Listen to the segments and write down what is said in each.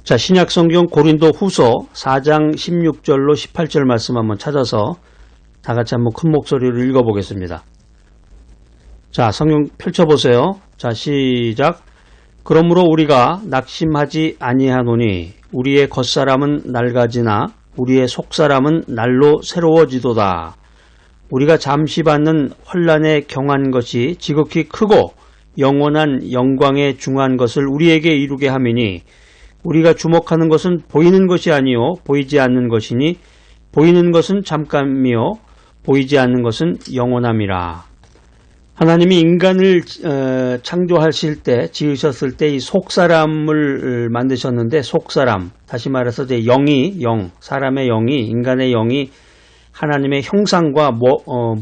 자, 신약성경 고린도 후서 4장 16절로 18절 말씀 한번 찾아서 다 같이 한번 큰 목소리로 읽어보겠습니다. 자, 성경 펼쳐보세요. 자, 시작. 그러므로 우리가 낙심하지 아니하노니 우리의 겉사람은 낡아지나 우리의 속사람은 날로 새로워지도다. 우리가 잠시 받는 환난에 경한 것이 지극히 크고 영원한 영광에 중한 것을 우리에게 이루게 함이니 우리가 주목하는 것은 보이는 것이 아니요 보이지 않는 것이니 보이는 것은 잠깐이요 보이지 않는 것은 영원함이라. 하나님이 인간을 창조하실 때, 지으셨을 때 이 속사람을 만드셨는데, 속사람, 다시 말해서 이제 사람의 영이, 인간의 영이 하나님의 형상과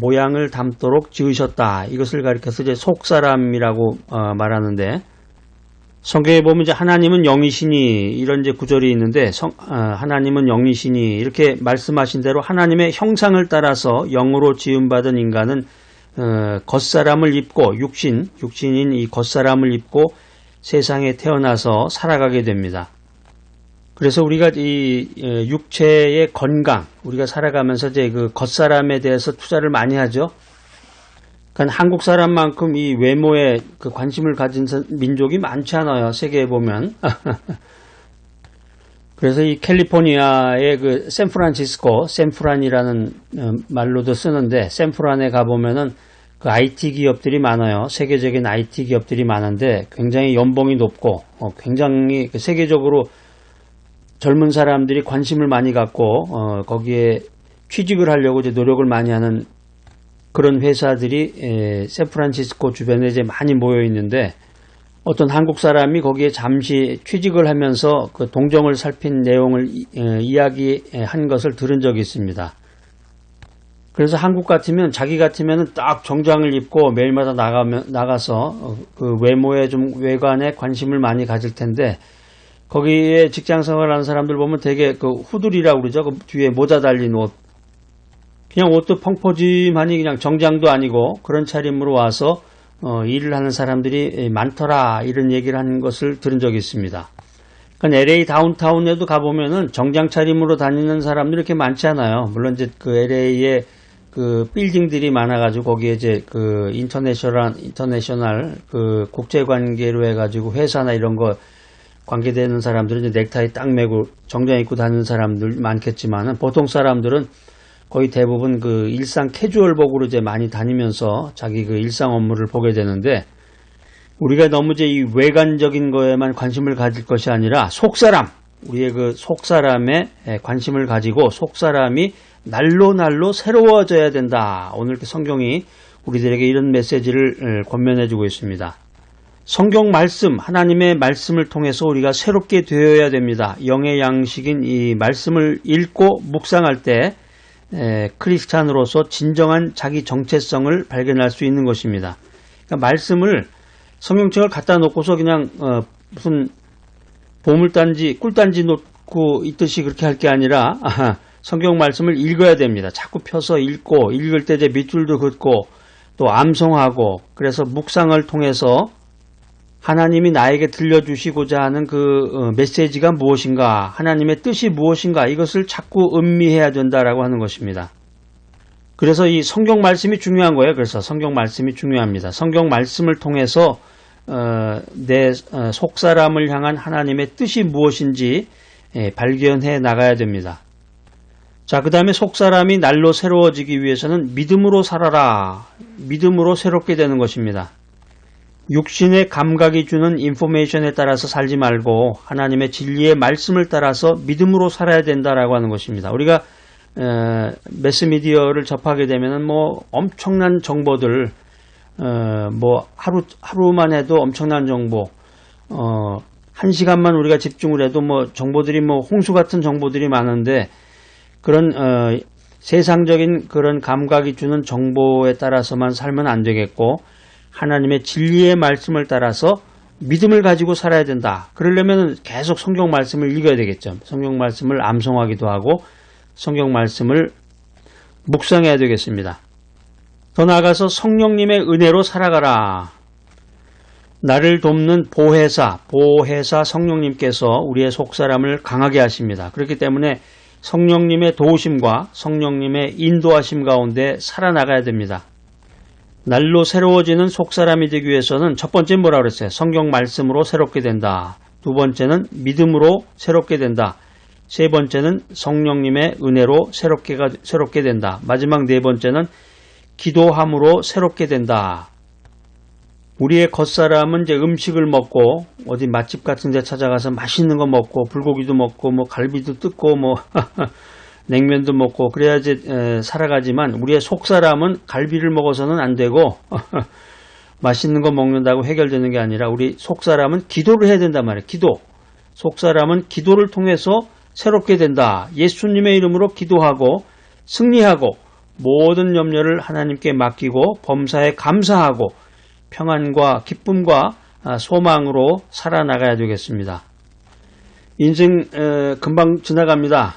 모양을 담도록 지으셨다. 이것을 가리켜서 이제 속사람이라고 말하는데, 성경에 보면 이제 하나님은 영이시니 이런 이제 구절이 있는데, 하나님은 영이시니 이렇게 말씀하신 대로 하나님의 형상을 따라서 영으로 지음받은 인간은 겉사람을 입고 육신인 이 겉사람을 입고 세상에 태어나서 살아가게 됩니다. 그래서 우리가 이 육체의 건강, 우리가 살아가면서 이제 그 겉사람에 대해서 투자를 많이 하죠. 그러니까 한국 사람만큼 이 외모에 그 관심을 가진 민족이 많지 않아요. 세계에 보면. 그래서 이 캘리포니아의 그 샌프란이라는 말로도 쓰는데, 샌프란에 가보면은 그 IT 기업들이 많아요. 세계적인 IT 기업들이 많은데 굉장히 연봉이 높고, 굉장히 세계적으로 젊은 사람들이 관심을 많이 갖고, 거기에 취직을 하려고 이제 노력을 많이 하는 그런 회사들이 샌프란시스코 주변에 이제 많이 모여 있는데, 어떤 한국 사람이 거기에 잠시 취직을 하면서 그 동정을 살핀 내용을 이야기한 것을 들은 적이 있습니다. 그래서 한국 같으면, 자기 같으면 딱 정장을 입고 매일마다 나가서 그 외관에 관심을 많이 가질 텐데, 거기에 직장 생활하는 사람들 보면 되게 그 후드리라고 그러죠. 그 뒤에 모자 달린 옷. 그냥 옷도 펑퍼짐하니 그냥 정장도 아니고 그런 차림으로 와서 일을 하는 사람들이 많더라, 이런 얘기를 하는 것을 들은 적이 있습니다. 그러니까 LA 다운타운에도 가보면은 정장 차림으로 다니는 사람들이 이렇게 많지 않아요. 물론 이제 그 LA에 그 빌딩들이 많아가지고 거기에 이제 그 인터내셔널 그 국제 관계로 해가지고 회사나 이런 거 관계되는 사람들은 이제 넥타이 딱 매고 정장 입고 다니는 사람들 많겠지만은, 보통 사람들은 거의 대부분 그 일상 캐주얼복으로 이제 많이 다니면서 자기 그 일상 업무를 보게 되는데, 우리가 너무 이제 이 외관적인 거에만 관심을 가질 것이 아니라 우리의 그 속사람에 관심을 가지고 속사람이 날로 새로워져야 된다. 오늘 성경이 우리들에게 이런 메시지를 권면해 주고 있습니다. 성경 말씀, 하나님의 말씀을 통해서 우리가 새롭게 되어야 됩니다. 영의 양식인 이 말씀을 읽고 묵상할 때 크리스찬으로서 진정한 자기 정체성을 발견할 수 있는 것입니다. 그러니까 말씀을, 성경책을 갖다 놓고서 그냥 무슨 보물단지, 꿀단지 놓고 있듯이 그렇게 할 게 아니라 성경 말씀을 읽어야 됩니다. 자꾸 펴서 읽고, 읽을 때 이제 밑줄도 긋고 또 암송하고, 그래서 묵상을 통해서 하나님이 나에게 들려주시고자 하는 그 메시지가 무엇인가, 하나님의 뜻이 무엇인가, 이것을 자꾸 음미해야 된다라고 하는 것입니다. 그래서 이 성경 말씀이 중요한 거예요. 그래서 성경 말씀이 중요합니다. 성경 말씀을 통해서 내 속사람을 향한 하나님의 뜻이 무엇인지 발견해 나가야 됩니다. 자, 그 다음에 속사람이 날로 새로워지기 위해서는 믿음으로 살아라. 믿음으로 새롭게 되는 것입니다. 육신의 감각이 주는 인포메이션에 따라서 살지 말고 하나님의 진리의 말씀을 따라서 믿음으로 살아야 된다라고 하는 것입니다. 우리가 매스미디어를 접하게 되면은 뭐 엄청난 정보들, 뭐 하루만 해도 엄청난 정보, 한 시간만 우리가 집중을 해도 뭐 정보들이 뭐 홍수 같은 정보들이 많은데, 그런 세상적인 그런 감각이 주는 정보에 따라서만 살면 안 되겠고, 하나님의 진리의 말씀을 따라서 믿음을 가지고 살아야 된다. 그러려면 계속 성경 말씀을 읽어야 되겠죠. 성경 말씀을 암송하기도 하고 성경 말씀을 묵상해야 되겠습니다. 더 나아가서 성령님의 은혜로 살아가라. 나를 돕는 보혜사 성령님께서 우리의 속사람을 강하게 하십니다. 그렇기 때문에 성령님의 도우심과 성령님의 인도하심 가운데 살아나가야 됩니다. 날로 새로워지는 속사람이 되기 위해서는 첫 번째는 뭐라고 그랬어요? 성경 말씀으로 새롭게 된다. 두 번째는 믿음으로 새롭게 된다. 세 번째는 성령님의 은혜로 새롭게 된다. 마지막 네 번째는 기도함으로 새롭게 된다. 우리의 겉사람은 이제 음식을 먹고 어디 맛집 같은 데 찾아가서 맛있는 거 먹고 불고기도 먹고 뭐 갈비도 뜯고 뭐 냉면도 먹고 그래야지 살아가지만 우리의 속사람은 갈비를 먹어서는 안 되고 맛있는 거 먹는다고 해결되는 게 아니라 우리 속사람은 기도를 해야 된단 말이에요. 기도. 속사람은 기도를 통해서 새롭게 된다. 예수님의 이름으로 기도하고 승리하고 모든 염려를 하나님께 맡기고 범사에 감사하고 평안과 기쁨과 소망으로 살아나가야 되겠습니다. 인생 금방 지나갑니다.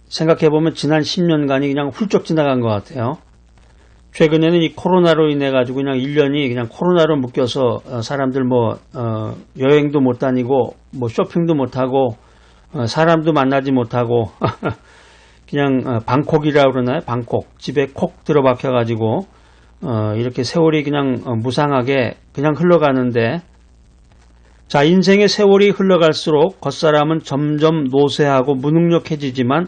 생각해보면 지난 10년간이 그냥 훌쩍 지나간 것 같아요. 최근에는 이 코로나로 인해 가지고 그냥 1년이 그냥 코로나로 묶여서 사람들 여행도 못 다니고 뭐 쇼핑도 못 하고 사람도 만나지 못하고 그냥 방콕이라고 그러나요? 방콕 집에 콕 들어박혀 가지고 이렇게 세월이 그냥 무상하게 그냥 흘러가는데, 자, 인생의 세월이 흘러갈수록 겉사람은 점점 노쇠하고 무능력해지지만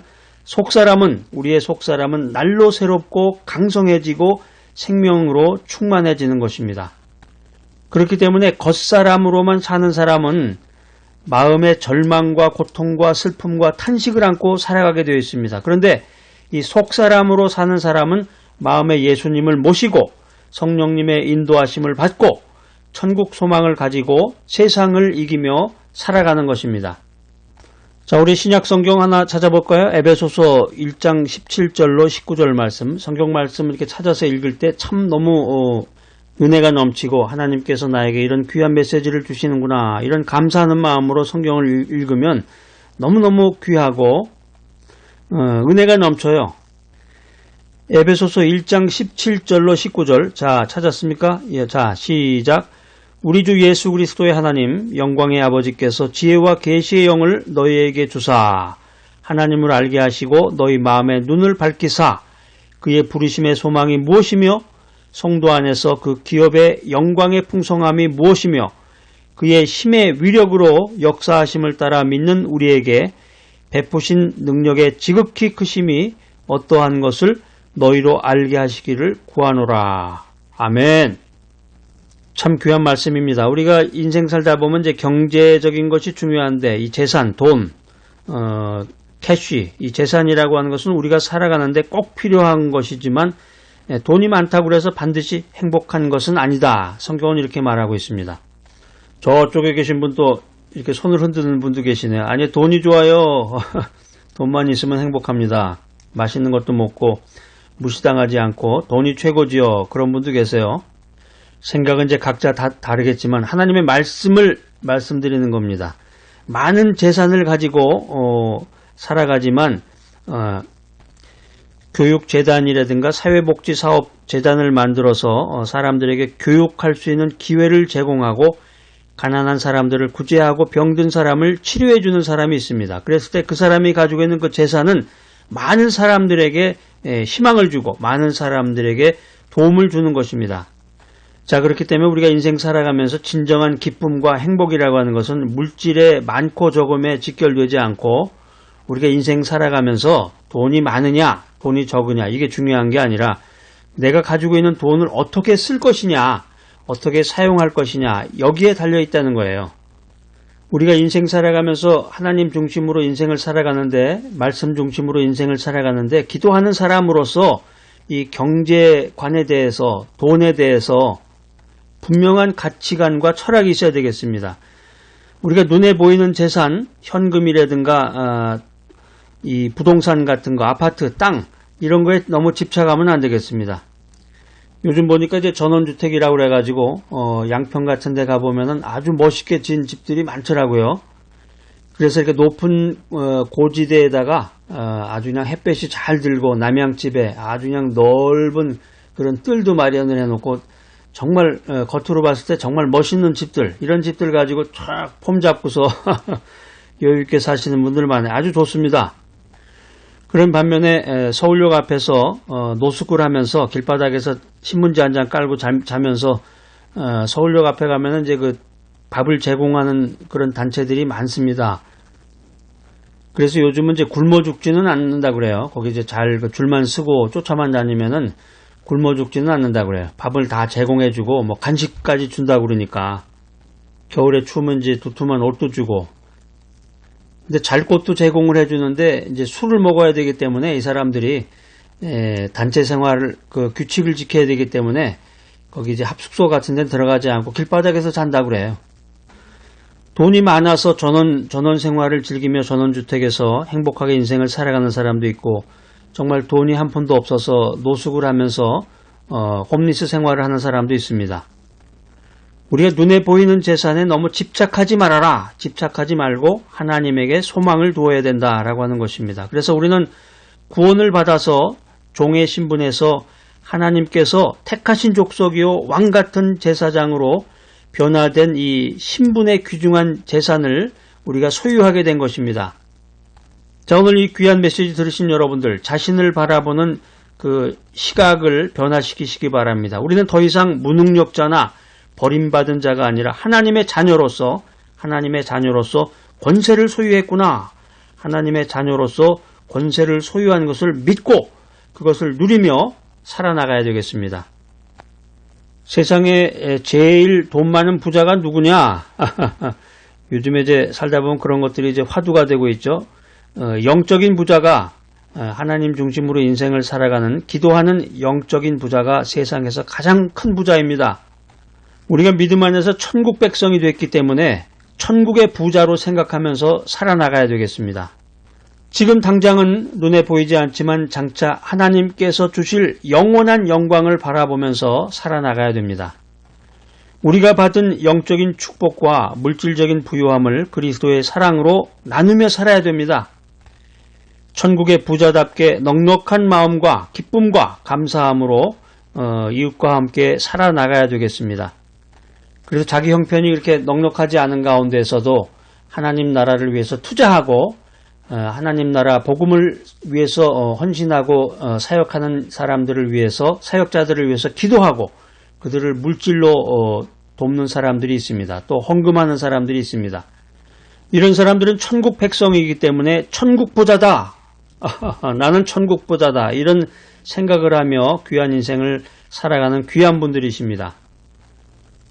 우리의 속사람은 날로 새롭고 강성해지고 생명으로 충만해지는 것입니다. 그렇기 때문에 겉사람으로만 사는 사람은 마음의 절망과 고통과 슬픔과 탄식을 안고 살아가게 되어 있습니다. 그런데 이 속사람으로 사는 사람은 마음에 예수님을 모시고 성령님의 인도하심을 받고 천국 소망을 가지고 세상을 이기며 살아가는 것입니다. 자, 우리 신약 성경 하나 찾아볼까요? 에베소서 1장 17절로 19절 말씀. 성경 말씀 이렇게 찾아서 읽을 때 참 너무 은혜가 넘치고 하나님께서 나에게 이런 귀한 메시지를 주시는구나, 이런 감사하는 마음으로 성경을 읽으면 너무너무 귀하고 은혜가 넘쳐요. 에베소서 1장 17절로 19절. 자, 찾았습니까? 예, 자, 시작. 우리 주 예수 그리스도의 하나님 영광의 아버지께서 지혜와 계시의 영을 너희에게 주사 하나님을 알게 하시고 너희 마음의 눈을 밝히사 그의 부르심의 소망이 무엇이며 성도 안에서 그 기업의 영광의 풍성함이 무엇이며 그의 힘의 위력으로 역사하심을 따라 믿는 우리에게 베푸신 능력의 지극히 크심이 어떠한 것을 너희로 알게 하시기를 구하노라. 아멘. 참 귀한 말씀입니다. 우리가 인생 살다 보면 이제 경제적인 것이 중요한데 이 재산, 돈, 캐시, 이 재산이라고 하는 것은 우리가 살아가는데 꼭 필요한 것이지만 돈이 많다고 해서 반드시 행복한 것은 아니다. 성경은 이렇게 말하고 있습니다. 저쪽에 계신 분도 이렇게 손을 흔드는 분도 계시네요. 아니, 돈이 좋아요. 돈만 있으면 행복합니다. 맛있는 것도 먹고 무시당하지 않고 돈이 최고지요. 그런 분도 계세요. 생각은 이제 각자 다 다르겠지만 하나님의 말씀을 말씀드리는 겁니다. 많은 재산을 가지고 살아가지만 교육재단이라든가 사회복지사업재단을 만들어서 사람들에게 교육할 수 있는 기회를 제공하고 가난한 사람들을 구제하고 병든 사람을 치료해 주는 사람이 있습니다. 그랬을 때 그 사람이 가지고 있는 그 재산은 많은 사람들에게 희망을 주고 많은 사람들에게 도움을 주는 것입니다. 자, 그렇기 때문에 우리가 인생 살아가면서 진정한 기쁨과 행복이라고 하는 것은 물질의 많고 적음에 직결되지 않고 우리가 인생 살아가면서 돈이 많으냐 돈이 적으냐 이게 중요한 게 아니라 내가 가지고 있는 돈을 어떻게 쓸 것이냐, 어떻게 사용할 것이냐, 여기에 달려 있다는 거예요. 우리가 인생 살아가면서 하나님 중심으로 인생을 살아가는데, 말씀 중심으로 인생을 살아가는데 기도하는 사람으로서 이 경제관에 대해서, 돈에 대해서 분명한 가치관과 철학이 있어야 되겠습니다. 우리가 눈에 보이는 재산, 현금이라든가 이 부동산 같은 거, 아파트, 땅 이런 거에 너무 집착하면 안 되겠습니다. 요즘 보니까 이제 전원주택이라고 그래가지고 양평 같은 데 가보면은 아주 멋있게 지은 집들이 많더라고요. 그래서 이렇게 높은 고지대에다가 아주 그냥 햇볕이 잘 들고 남양집에 아주 그냥 넓은 그런 뜰도 마련을 해놓고 정말 겉으로 봤을 때 정말 멋있는 집들, 이런 집들 가지고 쫙 폼 잡고서 여유있게 사시는 분들 많아요. 아주 좋습니다. 그런 반면에 서울역 앞에서 노숙을 하면서 길바닥에서 신문지 한 장 깔고 자면서 서울역 앞에 가면은 이제 그 밥을 제공하는 그런 단체들이 많습니다. 그래서 요즘은 이제 굶어 죽지는 않는다 그래요. 거기 이제 잘 줄만 서고 쫓아만 다니면은 굶어 죽지는 않는다 그래요. 밥을 다 제공해주고 뭐 간식까지 준다 그러니까 겨울에 추우면 이제 두툼한 옷도 주고. 근데 잘 곳도 제공을 해주는데 이제 술을 먹어야 되기 때문에 이 사람들이 단체 생활 그 규칙을 지켜야 되기 때문에 거기 이제 합숙소 같은 데는 들어가지 않고 길바닥에서 잔다 그래요. 돈이 많아서 전원 생활을 즐기며 전원주택에서 행복하게 인생을 살아가는 사람도 있고, 정말 돈이 한 푼도 없어서 노숙을 하면서 홈리스 생활을 하는 사람도 있습니다. 우리가 눈에 보이는 재산에 너무 집착하지 말아라. 집착하지 말고 하나님에게 소망을 두어야 된다라고 하는 것입니다. 그래서 우리는 구원을 받아서 종의 신분에서 하나님께서 택하신 족속이요 왕같은 제사장으로 변화된 이 신분의 귀중한 재산을 우리가 소유하게 된 것입니다. 자, 오늘 이 귀한 메시지 들으신 여러분들, 자신을 바라보는 그 시각을 변화시키시기 바랍니다. 우리는 더 이상 무능력자나 버림받은 자가 아니라 하나님의 자녀로서 권세를 소유했구나. 하나님의 자녀로서 권세를 소유한 것을 믿고 그것을 누리며 살아나가야 되겠습니다. 세상에 제일 돈 많은 부자가 누구냐? 요즘에 이제 살다 보면 그런 것들이 이제 화두가 되고 있죠. 영적인 부자가, 하나님 중심으로 인생을 살아가는 기도하는 영적인 부자가 세상에서 가장 큰 부자입니다. 우리가 믿음 안에서 천국 백성이 됐기 때문에 천국의 부자로 생각하면서 살아나가야 되겠습니다. 지금 당장은 눈에 보이지 않지만 장차 하나님께서 주실 영원한 영광을 바라보면서 살아나가야 됩니다. 우리가 받은 영적인 축복과 물질적인 부유함을 그리스도의 사랑으로 나누며 살아야 됩니다. 천국의 부자답게 넉넉한 마음과 기쁨과 감사함으로 이웃과 함께 살아나가야 되겠습니다. 그래서 자기 형편이 이렇게 넉넉하지 않은 가운데서도 하나님 나라를 위해서 투자하고 하나님 나라 복음을 위해서 헌신하고 사역하는 사람들을 위해서, 사역자들을 위해서 기도하고 그들을 물질로 돕는 사람들이 있습니다. 또 헌금하는 사람들이 있습니다. 이런 사람들은 천국 백성이기 때문에 천국 부자다. 나는 천국 부자다. 이런 생각을 하며 귀한 인생을 살아가는 귀한 분들이십니다.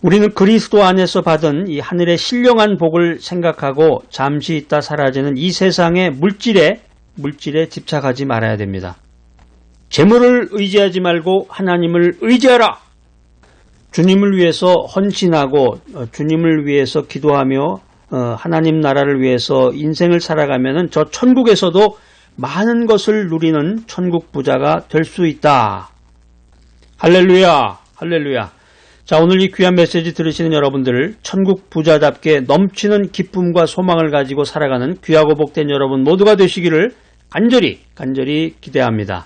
우리는 그리스도 안에서 받은 이 하늘의 신령한 복을 생각하고 잠시 있다 사라지는 이 세상의 물질에 집착하지 말아야 됩니다. 재물을 의지하지 말고 하나님을 의지하라. 주님을 위해서 헌신하고 주님을 위해서 기도하며 하나님 나라를 위해서 인생을 살아가면은 저 천국에서도 많은 것을 누리는 천국 부자가 될 수 있다. 할렐루야, 할렐루야. 자, 오늘 이 귀한 메시지 들으시는 여러분들, 천국 부자답게 넘치는 기쁨과 소망을 가지고 살아가는 귀하고 복된 여러분 모두가 되시기를 간절히 기대합니다.